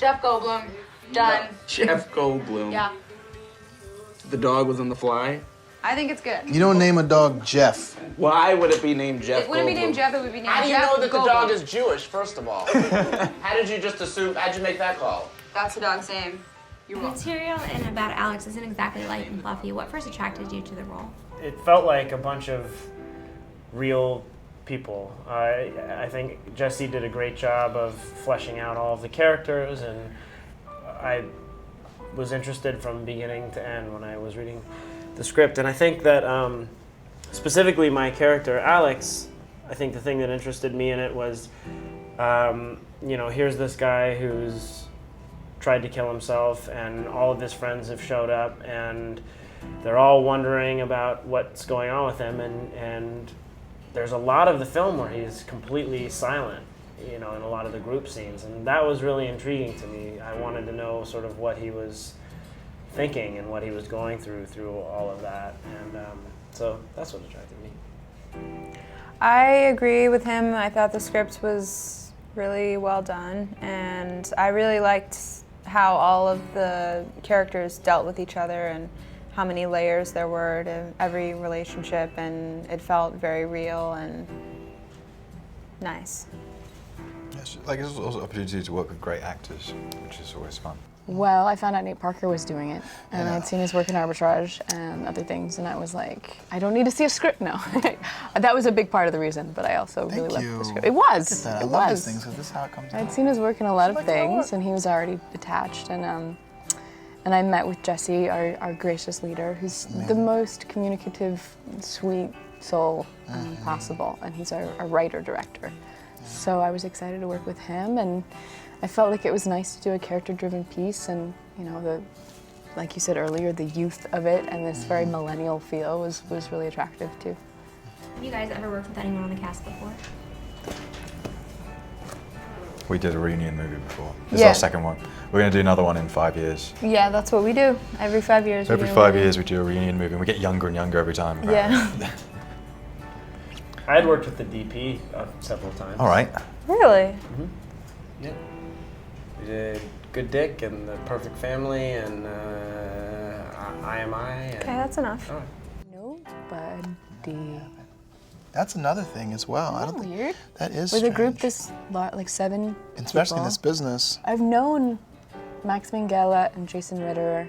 Jeff Goldblum. Done. Jeff Goldblum. Yeah. The dog was on The Fly. I think it's good. You don't name a dog Jeff. Why would it be named Jeff It wouldn't be Goldblum? named Jeff, it would be named How do you Jeff know that the Goldblum. dog is Jewish, first of all? How did you just assume, how'd you make that call? That's the dog's name. You're The welcome. material and about Alex isn't exactly light and fluffy. What first attracted you to the role? It felt like a bunch of real people. I think Jesse did a great job of fleshing out all of the characters, and I was interested from beginning to end when I was reading the script. And I think that specifically my character, Alex, I think the thing that interested me in it was, you know, here's this guy who's tried to kill himself, and all of his friends have showed up, and they're all wondering about what's going on with him, and there's a lot of the film where he's completely silent, you know, in a lot of the group scenes, and that was really intriguing to me. I wanted to know sort of what he was thinking and what he was going through all of that, and so that's what attracted me. I agree with him. I thought the script was really well done, and I really liked how all of the characters dealt with each other and how many layers there were to every relationship, and it felt very real and nice. Yes, like it's also an opportunity to work with great actors, which is always fun. Well, I found out Nate Parker was doing it, and I'd seen his work in Arbitrage and other things, and I was like, I don't need to see a script now. That was a big part of the reason, but I also really loved the script. It was. I It love was. these things because this is how it comes out. I'd seen his work in a lot of things, and he was already attached, and I met with Jesse, our gracious leader, who's the most communicative, sweet soul possible, and he's a writer-director. So I was excited to work with him, and I felt like it was nice to do a character-driven piece, and you know, like you said earlier, the youth of it and this very millennial feel was really attractive too. Have you guys ever worked with anyone on the cast before? We did a reunion movie before. This is our second one. We're going to do another one in 5 years. Yeah, that's what we do. Every 5 years. we Every do a 5 movie. years we do a reunion movie, and we get younger and younger every time. Apparently. Yeah. I had worked with the DP several times. All right. Really? Yeah. We did Good Dick and The Perfect Family and I Am I. And Okay, that's enough. All right. Nobody. That's another thing as well. I don't think Weird. that is With a group strange. this like 7 Especially in people. this business. I've known Max Minghella and Jason Ritter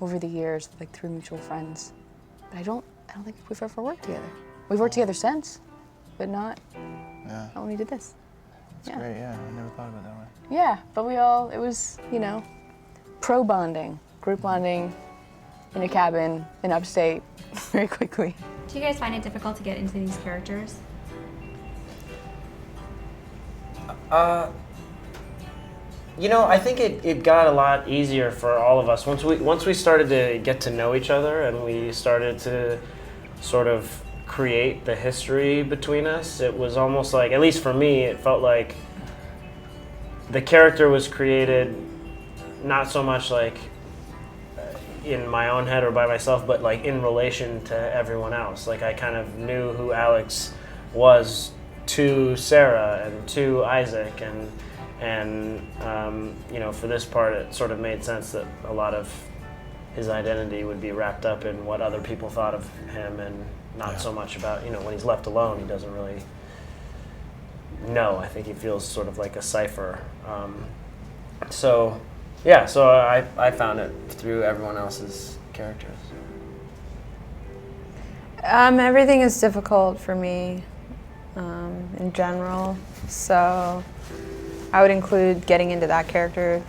over the years, like through mutual friends. But I don't think we've ever worked together. We've worked together since, but not when we did this. That's great, yeah. I never thought of it that way. Yeah, but it was, you know, pro bonding, group bonding in a cabin in upstate very quickly. Do you guys find it difficult to get into these characters? You know, I think it got a lot easier for all of us once we started to get to know each other, and we started to sort of create the history between us. It was almost like, at least for me, it felt like the character was created not so much like in my own head or by myself, but like in relation to everyone else. Like I kind of knew who Alex was to Sarah and to Isaac, and you know, for this part it sort of made sense that a lot of his identity would be wrapped up in what other people thought of him, and not so much about, you know, when he's left alone, he doesn't really know. I think he feels sort of like a cipher. So I found it through everyone else's characters. Everything is difficult for me in general, so I would include getting into that character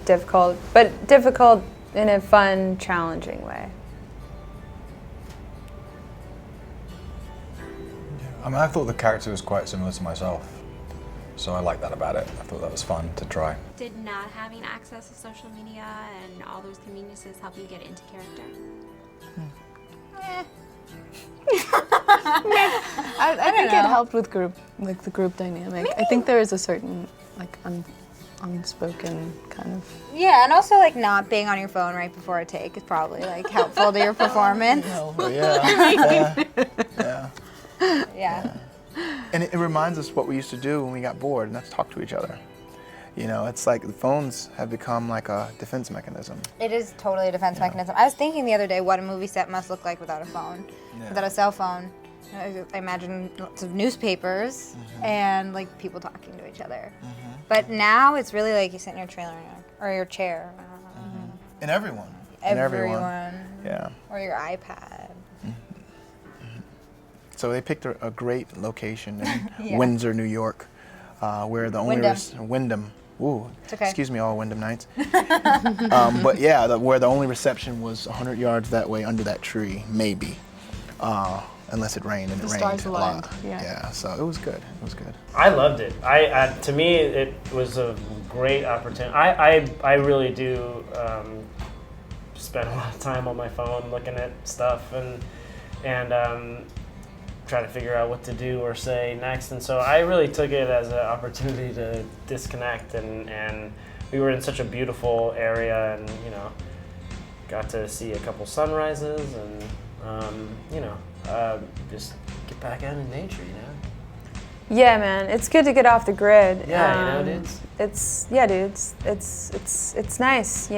difficult, but difficult in a fun, challenging way. I mean, I thought the character was quite similar to myself, so I liked that about it. I thought that was fun to try. Did not having access to social media and all those conveniences help you get into character? I think it helped with the group dynamic. I think there is a certain like unspoken kind of. Yeah, and also like not being on your phone right before a take is probably like helpful to your performance. Yeah. And it reminds us what we used to do when we got bored, and that's talk to each other. You know, it's like the phones have become like a defense mechanism. It is totally a defense mechanism. I was thinking the other day what a movie set must look like without a phone, without a cell phone. I imagine lots of newspapers and like people talking to each other. But now it's really like you sit in your trailer or your chair. And everyone. Yeah. Or your iPad. So they picked a great location in Windsor, New York, where the only Wyndham. Ooh, it's okay. Excuse me, all Wyndham Nights. But yeah, where the only reception was 100 yards that way under that tree, maybe, unless it rained, and it rained a lot. Yeah, so it was good. It was good. I loved it. To me, it was a great opportunity. I really do spend a lot of time on my phone looking at stuff and trying to figure out what to do or say next. And so I really took it as an opportunity to disconnect. And we were in such a beautiful area, and got to see a couple sunrises, and just get back out in nature. Yeah, man, it's good to get off the grid. Yeah, dudes. It's nice,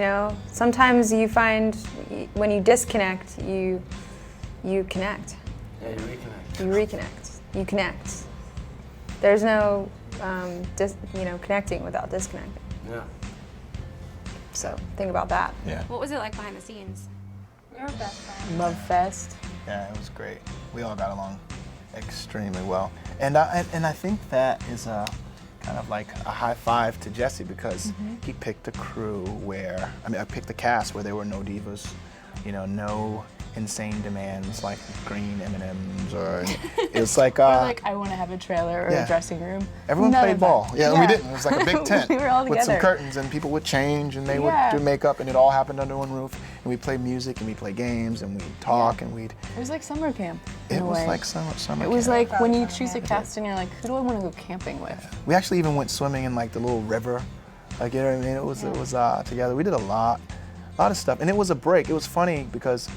Sometimes you find when you disconnect, you connect. Yeah, you reconnect. You reconnect. You connect. There's no, connecting without disconnecting. Yeah. So think about that. Yeah. What was it like behind the scenes? We were best friends. Love fest. Yeah, it was great. We all got along extremely well, and I think that is a kind of like a high five to Jesse, because he picked a crew I picked a cast where there were no divas, no insane demands like green M&Ms, or it was like I want to have a trailer or a dressing room. Everyone None played of that. ball. Yeah, we didn't. It was like a big tent We were all with some together. curtains, and people would change, and they would do makeup, and it all happened under one roof. And we'd play music, and we'd play games, and we'd talk, and we'd. It was like summer camp. It was like summer. It was camp. like when you choose a cast and you're like, who do I want to go camping with? We actually even went swimming in like the little river, like you know what I mean. It was together. We did a lot of stuff, and it was a break. It was funny because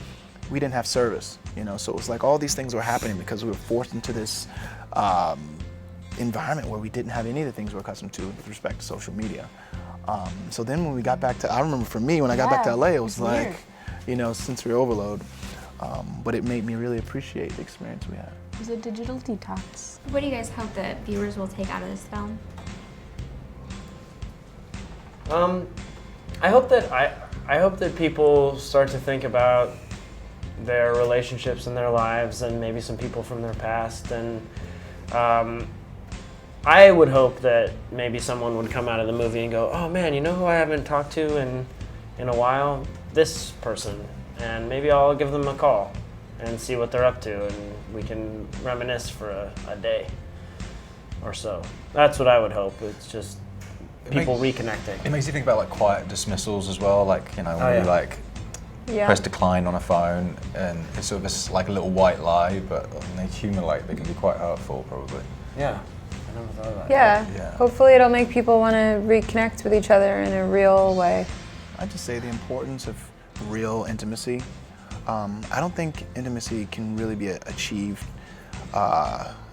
we didn't have service, so it was like all these things were happening because we were forced into this environment where we didn't have any of the things we're accustomed to with respect to social media. So then when we got back to, I remember for me, when I got back to LA, it was like, sensory overload. But it made me really appreciate the experience we had. It was a digital detox. What do you guys hope that viewers will take out of this film? I hope that people start to think about their relationships in their lives, and maybe some people from their past, and I would hope that maybe someone would come out of the movie and go, oh man, who I haven't talked to in a while? This person. And maybe I'll give them a call and see what they're up to, and we can reminisce for a day or so. That's what I would hope. It's just people reconnecting. It makes you think about like quiet dismissals as well, like when you press decline on a phone, and it's sort of this like a little white lie, but when they accumulate, they can be quite hurtful, probably. Yeah, I never thought about Yeah. that. Hopefully it'll make people want to reconnect with each other in a real way. I'd just say the importance of real intimacy. I don't think intimacy can really be achieved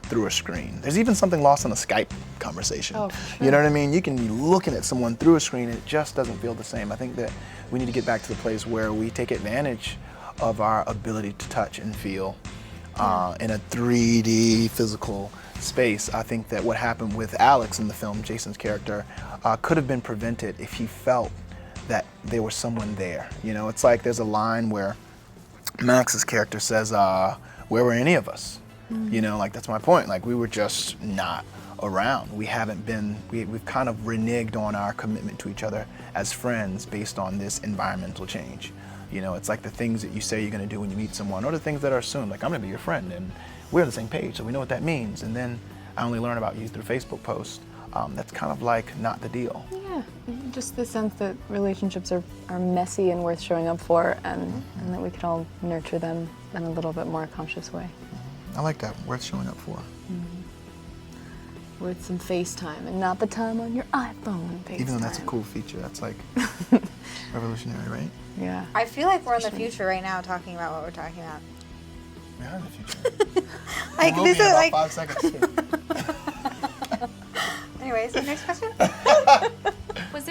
through a screen. There's even something lost in a Skype conversation. Oh, sure. You know what I mean? You can be looking at someone through a screen and it just doesn't feel the same. I think that we need to get back to the place where we take advantage of our ability to touch and feel in a 3D physical space. I think that what happened with Alex in the film, Jason's character, could have been prevented if he felt that there was someone there. It's like there's a line where Max's character says, where were any of us? Like that's my point. Like we were just not around. We haven't been, we've kind of reneged on our commitment to each other as friends based on this environmental change. It's like the things that you say you're gonna do when you meet someone, or the things that are assumed, like I'm gonna be your friend and we're on the same page, so we know what that means. And then I only learn about you through Facebook posts. That's kind of like not the deal. Yeah, just the sense that relationships are messy and worth showing up for, and that we could all nurture them in a little bit more conscious way. I like that, worth showing up for. Worth some FaceTime and not the time on your iPhone FaceTime. Even though that's a cool feature, that's like revolutionary, right? Yeah. I feel like we're in the future right now talking about what we're talking about. We are in the future. Like We'll this be in is about like 5 seconds. anyways, next question.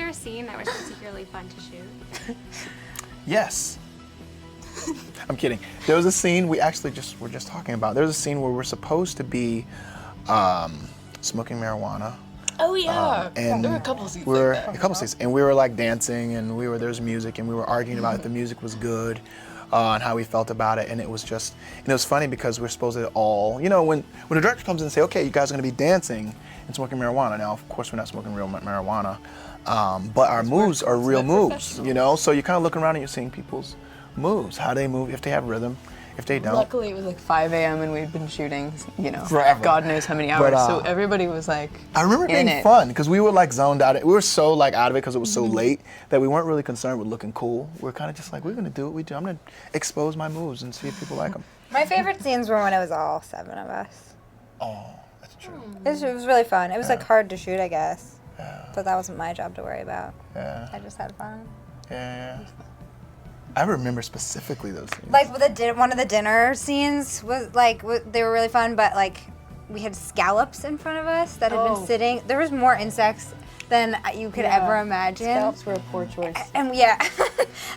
there a scene that was particularly fun to shoot? Yes. I'm kidding. There was a scene we actually were just talking about. There was a scene where we're supposed to be smoking marijuana. Oh yeah. And there were a couple scenes a couple scenes, and we were like dancing, and there was music, and we were arguing about if the music was good, and how we felt about it, and it was funny because we're supposed to all, when the director comes in and say, okay, you guys are gonna be dancing and smoking marijuana. Now, of course, we're not smoking real marijuana, but our moves are real moves, so you're kind of looking around and you're seeing people's moves, how they move, if they have rhythm, if they don't. Luckily, it was like 5 a.m. and we'd been shooting, forever. God knows how many hours. But, so everybody was like, I remember it being fun because we were like zoned out. We were so like out of it because it was so late that we weren't really concerned with looking cool. We were kind of just like, we're gonna do what we do. I'm gonna expose my moves and see if people like them. My favorite scenes were when it was all 7 of us. Oh, that's true. It was really fun. It was like hard to shoot, I guess. Yeah. But that wasn't my job to worry about. Yeah. I just had fun. Yeah. I remember specifically those scenes. Like one of the dinner scenes was like they were really fun, but like we had scallops in front of us that had been sitting. There was more insects than you could ever imagine. Scallops were a poor choice. And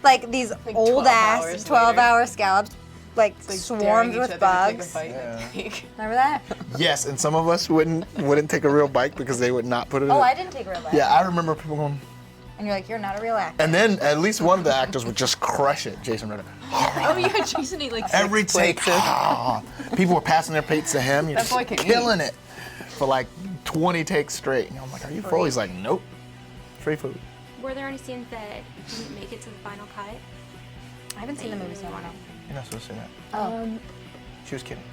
like these like old 12-hour scallops, like swarmed with bugs. Remember that? Yes, and some of us wouldn't take a real bite because they would not put it in. I didn't take a real bite. Yeah, I remember people going. And you're like, you're not a real actor. And then at least one of the actors would just crush it, Jason Ritter. Oh yeah, Jason ate like 6 every take. People were passing their plates to him. You're just killing it for like 20 takes straight. And I'm like, are you full? He's like, nope. Free food. Were there any scenes that didn't make it to the final cut? I haven't seen the movie, so I don't know. You're not supposed to say that. Oh. She was kidding.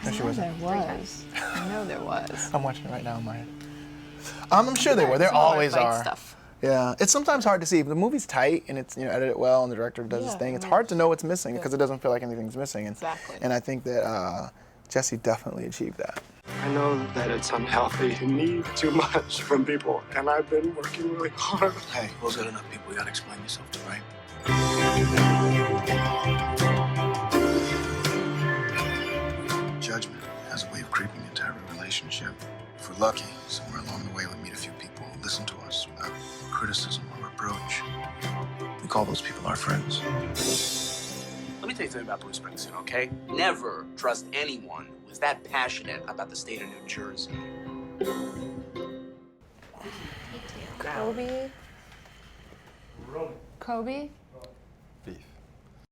No, she wasn't. I know there was. I'm watching it right now in my head. I'm sure there were. There always are. Stuff. Yeah, it's sometimes hard to see. If the movie's tight and it's edited well and the director does his thing, it's hard to know what's missing because it doesn't feel like anything's missing. And I think that Jesse definitely achieved that. I know that it's unhealthy to need too much from people, and I've been working really hard. Hey, who's got enough people you gotta explain yourself to, right? Judgment has a way of creeping into every relationship. If we're lucky, somewhere along the way we meet a few people who listen to us without criticism or reproach. We call those people our friends. Let me tell you something about Bruce Springsteen, okay? Never trust anyone who is that passionate about the state of New Jersey. Kobe?